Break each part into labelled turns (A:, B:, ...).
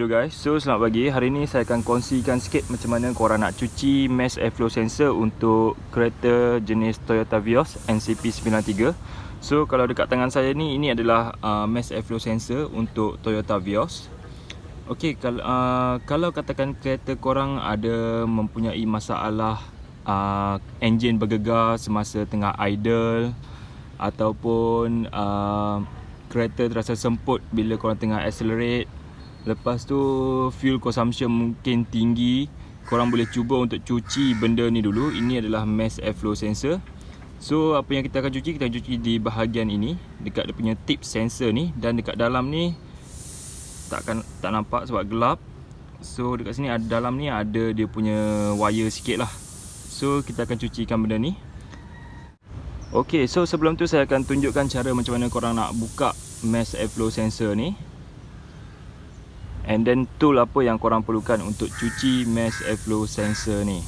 A: Hello guys, so selamat pagi. Hari ni saya akan kongsikan sikit macam mana korang nak cuci mass airflow sensor untuk kereta jenis Toyota Vios NCP93. So kalau dekat tangan saya ni, ini adalah mass airflow sensor untuk Toyota Vios. Okey, kalau katakan kereta korang ada mempunyai masalah enjin bergegar semasa tengah idle, ataupun kereta terasa semput bila korang tengah accelerate, lepas tu fuel consumption mungkin tinggi, korang boleh cuba untuk cuci benda ni dulu. Ini adalah mass airflow sensor. So apa yang kita akan cuci, kita akan cuci di bahagian ini, dekat dia punya tip sensor ni. Dan dekat dalam ni tak nampak sebab gelap. So dekat sini dalam ni ada dia punya wire sikit lah. So kita akan cucikan benda ni. Ok, so sebelum tu saya akan tunjukkan cara macam mana korang nak buka mass airflow sensor ni, and then tool apa yang korang perlukan untuk cuci mass airflow sensor ni.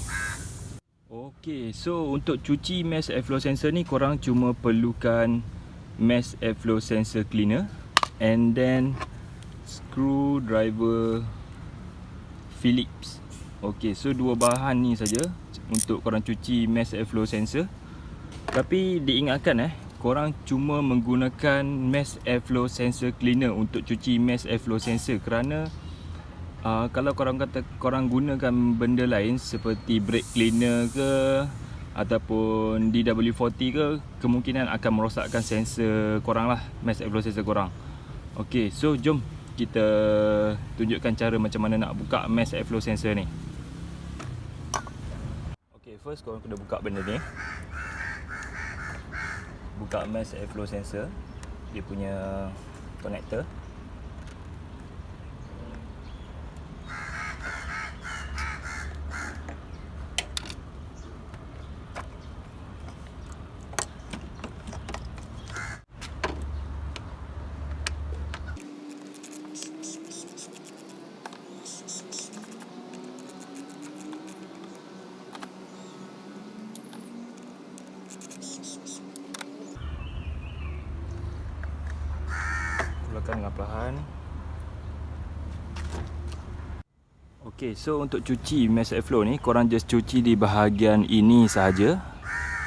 A: Ok, so untuk cuci mass airflow sensor ni, korang cuma perlukan mass airflow sensor cleaner, and then screwdriver Phillips. Ok, so dua bahan ni saja untuk korang cuci mass airflow sensor. Tapi diingatkan korang cuma menggunakan mass airflow sensor cleaner untuk cuci mass airflow sensor, kerana kalau korang kata korang gunakan benda lain seperti brake cleaner ke ataupun DW40 ke, kemungkinan akan merosakkan sensor korang lah, mass airflow sensor korang. Ok, so jom kita tunjukkan cara macam mana nak buka mass airflow sensor ni. Ok, first korang kena buka benda ni. Buka mass airflow sensor, dia punya connector. Keluarkan dengan perlahan. Ok, so untuk cuci mass airflow ni, korang just cuci di bahagian ini sahaja.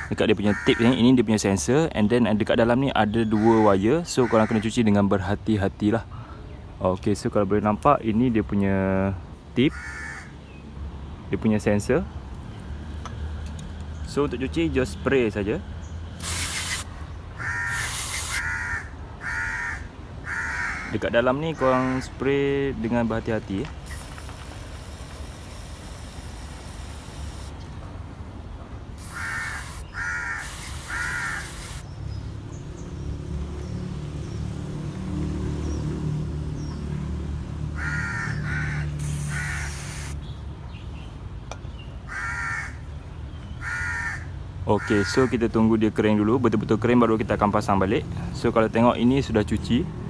A: Dekat dia punya tip ni, ini dia punya sensor, and then dekat dalam ni ada dua wire. So korang kena cuci dengan berhati-hatilah. Ok, so kalau boleh nampak, ini dia punya tip, dia punya sensor. So untuk cuci, just spray saja. Dekat dalam ni korang spray dengan berhati-hati. Ok, so kita tunggu dia kering dulu, betul-betul kering baru kita akan pasang balik. So kalau tengok, ini sudah cuci.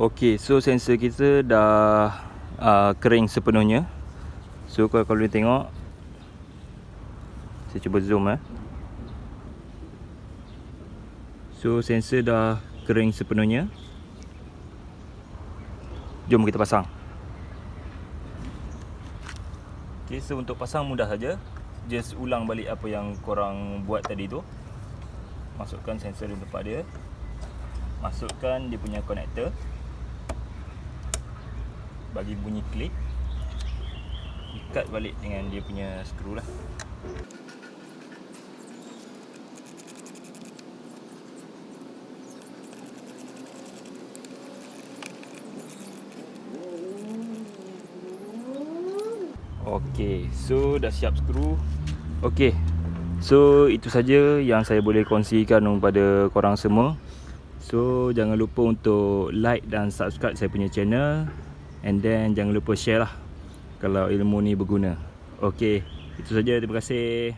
A: Ok, so sensor kita dah kering sepenuhnya. So kalau boleh tengok, saya cuba zoom So sensor dah kering sepenuhnya. Jom kita pasang. Ok, so untuk pasang mudah saja. Just ulang balik apa yang korang buat tadi tu. Masukkan sensor di tempat dia. Masukkan dia punya konektor. Bagi bunyi klik. Ikat balik dengan dia punya skru lah. Ok, so dah siap skru. Ok, so itu saja yang saya boleh kongsikan kepada korang semua. So jangan lupa untuk like dan subscribe saya punya channel, and then jangan lupa share lah kalau ilmu ni berguna. Ok, itu saja, terima kasih.